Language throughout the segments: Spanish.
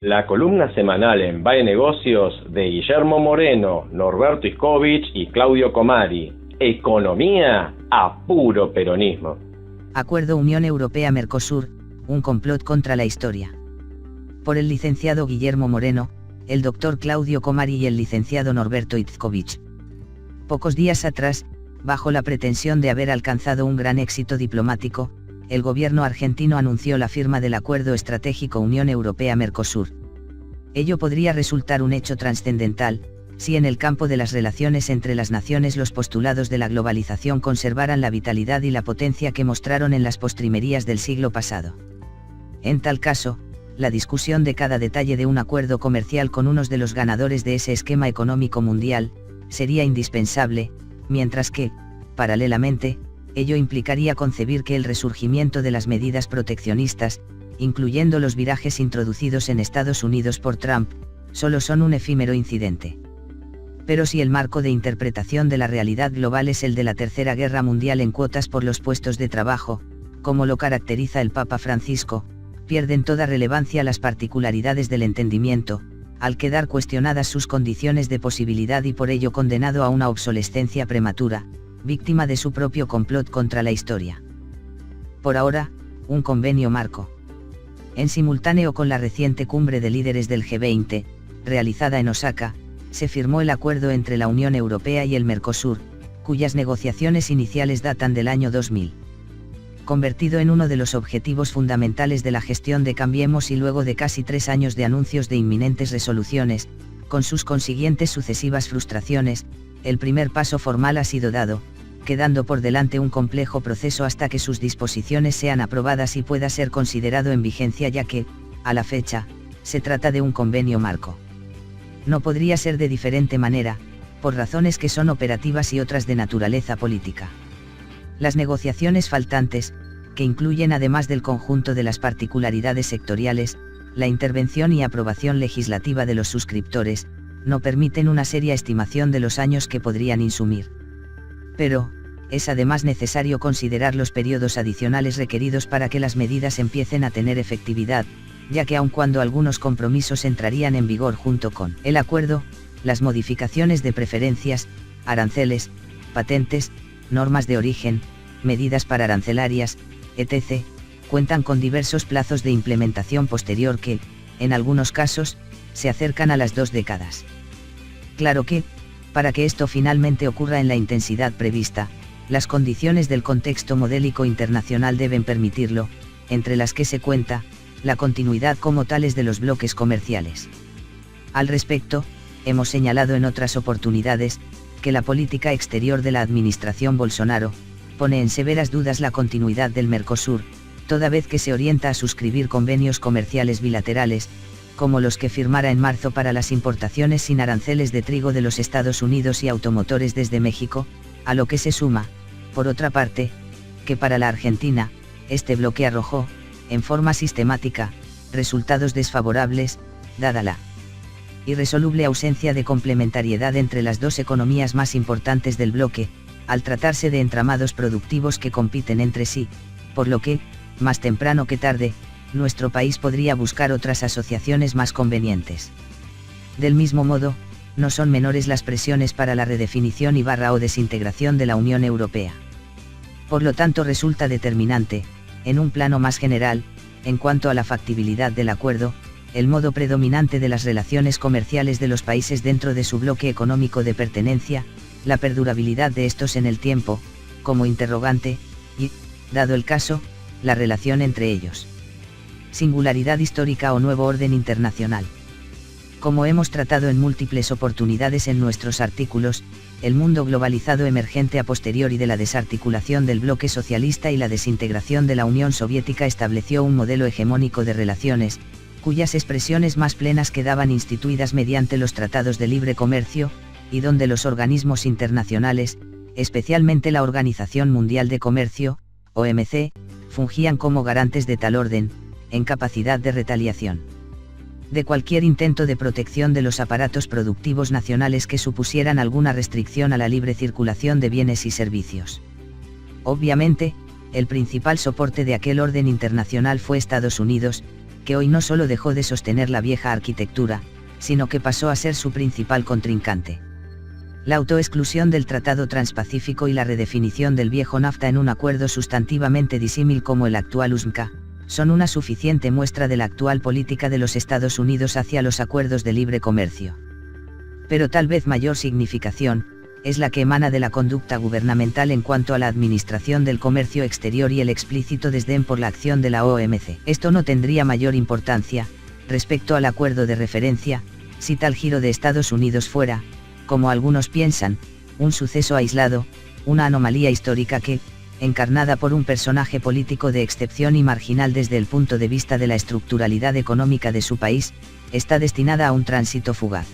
La columna semanal en Bae Negocios de Guillermo Moreno, Norberto Iscovich y Claudio Comari. Economía a puro peronismo. Acuerdo Unión Europea-Mercosur, un complot contra la historia. Por el licenciado Guillermo Moreno, el doctor Claudio Comari y el licenciado Norberto Iscovich. Pocos días atrás, bajo la pretensión de haber alcanzado un gran éxito diplomático, el gobierno argentino anunció la firma del Acuerdo Estratégico Unión Europea-Mercosur. Ello podría resultar un hecho trascendental, si en el campo de las relaciones entre las naciones los postulados de la globalización conservaran la vitalidad y la potencia que mostraron en las postrimerías del siglo pasado. En tal caso, la discusión de cada detalle de un acuerdo comercial con unos de los ganadores de ese esquema económico mundial, sería indispensable, mientras que, paralelamente, ello implicaría concebir que el resurgimiento de las medidas proteccionistas, incluyendo los virajes introducidos en Estados Unidos por Trump, solo son un efímero incidente. Pero si el marco de interpretación de la realidad global es el de la Tercera Guerra Mundial en cuotas por los puestos de trabajo, como lo caracteriza el Papa Francisco, pierden toda relevancia las particularidades del entendimiento, al quedar cuestionadas sus condiciones de posibilidad y por ello condenado a una obsolescencia prematura, víctima de su propio complot contra la historia. Por ahora, un convenio marco. En simultáneo con la reciente cumbre de líderes del G20, realizada en Osaka, se firmó el acuerdo entre la Unión Europea y el Mercosur, cuyas negociaciones iniciales datan del año 2000. Convertido en uno de los objetivos fundamentales de la gestión de Cambiemos y luego de casi 3 años de anuncios de inminentes resoluciones, con sus consiguientes sucesivas frustraciones, el primer paso formal ha sido dado, quedando por delante un complejo proceso hasta que sus disposiciones sean aprobadas y pueda ser considerado en vigencia, ya que, a la fecha, se trata de un convenio marco. No podría ser de diferente manera, por razones que son operativas y otras de naturaleza política. Las negociaciones faltantes, que incluyen además del conjunto de las particularidades sectoriales, la intervención y aprobación legislativa de los suscriptores, no permiten una seria estimación de los años que podrían insumir. Pero, es además necesario considerar los periodos adicionales requeridos para que las medidas empiecen a tener efectividad, ya que aun cuando algunos compromisos entrarían en vigor junto con el acuerdo, las modificaciones de preferencias, aranceles, patentes, normas de origen, medidas pararancelarias, etc., cuentan con diversos plazos de implementación posterior que, en algunos casos, se acercan a las 2 décadas. Claro que, para que esto finalmente ocurra en la intensidad prevista, las condiciones del contexto modélico internacional deben permitirlo, entre las que se cuenta, la continuidad como tales de los bloques comerciales. Al respecto, hemos señalado en otras oportunidades, que la política exterior de la administración Bolsonaro, pone en severas dudas la continuidad del Mercosur, toda vez que se orienta a suscribir convenios comerciales bilaterales, como los que firmara en marzo para las importaciones sin aranceles de trigo de los Estados Unidos y automotores desde México, a lo que se suma, por otra parte, que para la Argentina, este bloque arrojó, en forma sistemática, resultados desfavorables, dada la irresoluble ausencia de complementariedad entre las dos economías más importantes del bloque, al tratarse de entramados productivos que compiten entre sí, por lo que, más temprano que tarde, nuestro país podría buscar otras asociaciones más convenientes. Del mismo modo, no son menores las presiones para la redefinición o desintegración de la Unión Europea. Por lo tanto, resulta determinante, en un plano más general, en cuanto a la factibilidad del acuerdo, el modo predominante de las relaciones comerciales de los países dentro de su bloque económico de pertenencia, la perdurabilidad de estos en el tiempo, como interrogante, y, dado el caso, la relación entre ellos. Singularidad histórica o nuevo orden internacional. Como hemos tratado en múltiples oportunidades en nuestros artículos, el mundo globalizado emergente a posteriori de la desarticulación del bloque socialista y la desintegración de la Unión Soviética estableció un modelo hegemónico de relaciones, cuyas expresiones más plenas quedaban instituidas mediante los tratados de libre comercio, y donde los organismos internacionales, especialmente la Organización Mundial de Comercio, OMC, fungían como garantes de tal orden, en capacidad de retaliación de cualquier intento de protección de los aparatos productivos nacionales que supusieran alguna restricción a la libre circulación de bienes y servicios. Obviamente, el principal soporte de aquel orden internacional fue Estados Unidos, que hoy no solo dejó de sostener la vieja arquitectura, sino que pasó a ser su principal contrincante. La autoexclusión del Tratado Transpacífico y la redefinición del viejo NAFTA en un acuerdo sustantivamente disímil como el actual USMCA, son una suficiente muestra de la actual política de los Estados Unidos hacia los acuerdos de libre comercio. Pero tal vez mayor significación, es la que emana de la conducta gubernamental en cuanto a la administración del comercio exterior y el explícito desdén por la acción de la OMC. Esto no tendría mayor importancia, respecto al acuerdo de referencia, si tal giro de Estados Unidos fuera, como algunos piensan, un suceso aislado, una anomalía histórica que, encarnada por un personaje político de excepción y marginal desde el punto de vista de la estructuralidad económica de su país, está destinada a un tránsito fugaz.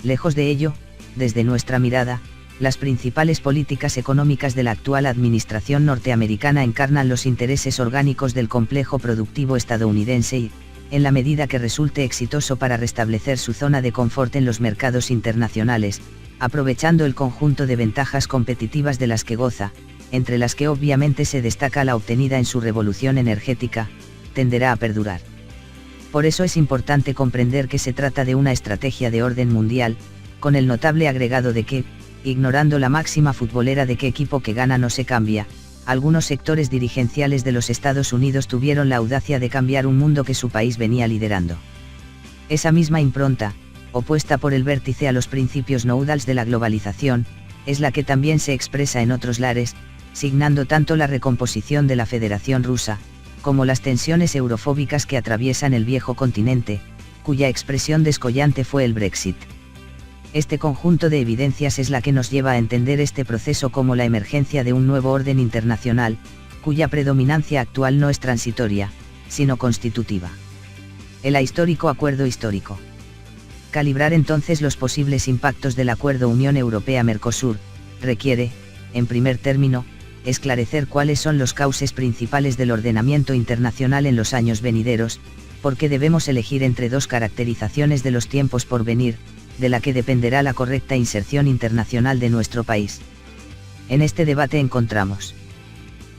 Lejos de ello, desde nuestra mirada, las principales políticas económicas de la actual administración norteamericana encarnan los intereses orgánicos del complejo productivo estadounidense y, en la medida que resulte exitoso para restablecer su zona de confort en los mercados internacionales, aprovechando el conjunto de ventajas competitivas de las que goza, entre las que obviamente se destaca la obtenida en su revolución energética, tenderá a perdurar. Por eso es importante comprender que se trata de una estrategia de orden mundial, con el notable agregado de que, ignorando la máxima futbolera de que equipo que gana no se cambia, algunos sectores dirigenciales de los Estados Unidos tuvieron la audacia de cambiar un mundo que su país venía liderando. Esa misma impronta, opuesta por el vértice a los principios noodles de la globalización, es la que también se expresa en otros lares, signando tanto la recomposición de la Federación Rusa, como las tensiones eurofóbicas que atraviesan el viejo continente, cuya expresión descollante fue el Brexit. Este conjunto de evidencias es la que nos lleva a entender este proceso como la emergencia de un nuevo orden internacional, cuya predominancia actual no es transitoria, sino constitutiva. El ahistórico acuerdo histórico. Calibrar entonces los posibles impactos del acuerdo Unión Europea-Mercosur, requiere, en primer término, esclarecer cuáles son los cauces principales del ordenamiento internacional en los años venideros, porque debemos elegir entre dos caracterizaciones de los tiempos por venir, de la que dependerá la correcta inserción internacional de nuestro país. En este debate encontramos,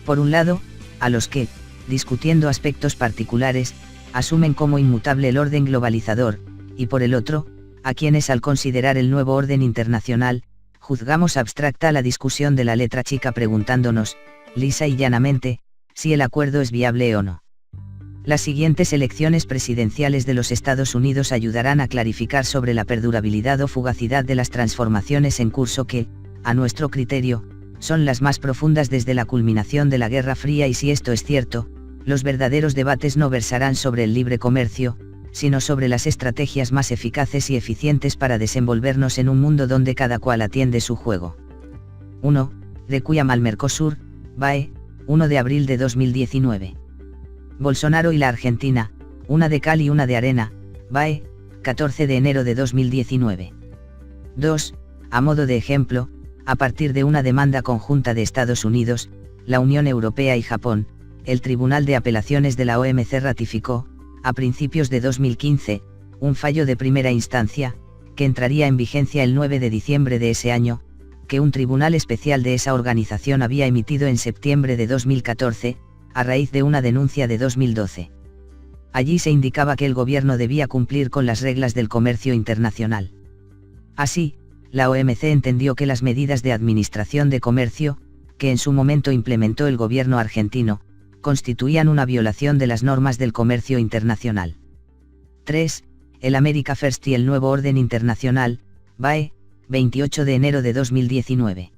por un lado, a los que, discutiendo aspectos particulares, asumen como inmutable el orden globalizador, y por el otro, a quienes al considerar el nuevo orden internacional, juzgamos abstracta la discusión de la letra chica preguntándonos, lisa y llanamente, si el acuerdo es viable o no. Las siguientes elecciones presidenciales de los Estados Unidos ayudarán a clarificar sobre la perdurabilidad o fugacidad de las transformaciones en curso que, a nuestro criterio, son las más profundas desde la culminación de la Guerra Fría y si esto es cierto, los verdaderos debates no versarán sobre el libre comercio, sino sobre las estrategias más eficaces y eficientes para desenvolvernos en un mundo donde cada cual atiende su juego. 1. Requiem al Mercosur, BAE, 1 de abril de 2019. Bolsonaro y la Argentina, una de cal y una de arena, BAE, 14 de enero de 2019. 2. A modo de ejemplo, a partir de una demanda conjunta de Estados Unidos, la Unión Europea y Japón, el Tribunal de Apelaciones de la OMC ratificó, a principios de 2015, un fallo de primera instancia, que entraría en vigencia el 9 de diciembre de ese año, que un tribunal especial de esa organización había emitido en septiembre de 2014, a raíz de una denuncia de 2012. Allí se indicaba que el gobierno debía cumplir con las reglas del comercio internacional. Así, la OMC entendió que las medidas de administración de comercio, que en su momento implementó el gobierno argentino, constituían una violación de las normas del comercio internacional. 3. El America First y el Nuevo Orden Internacional, BAE, 28 de enero de 2019.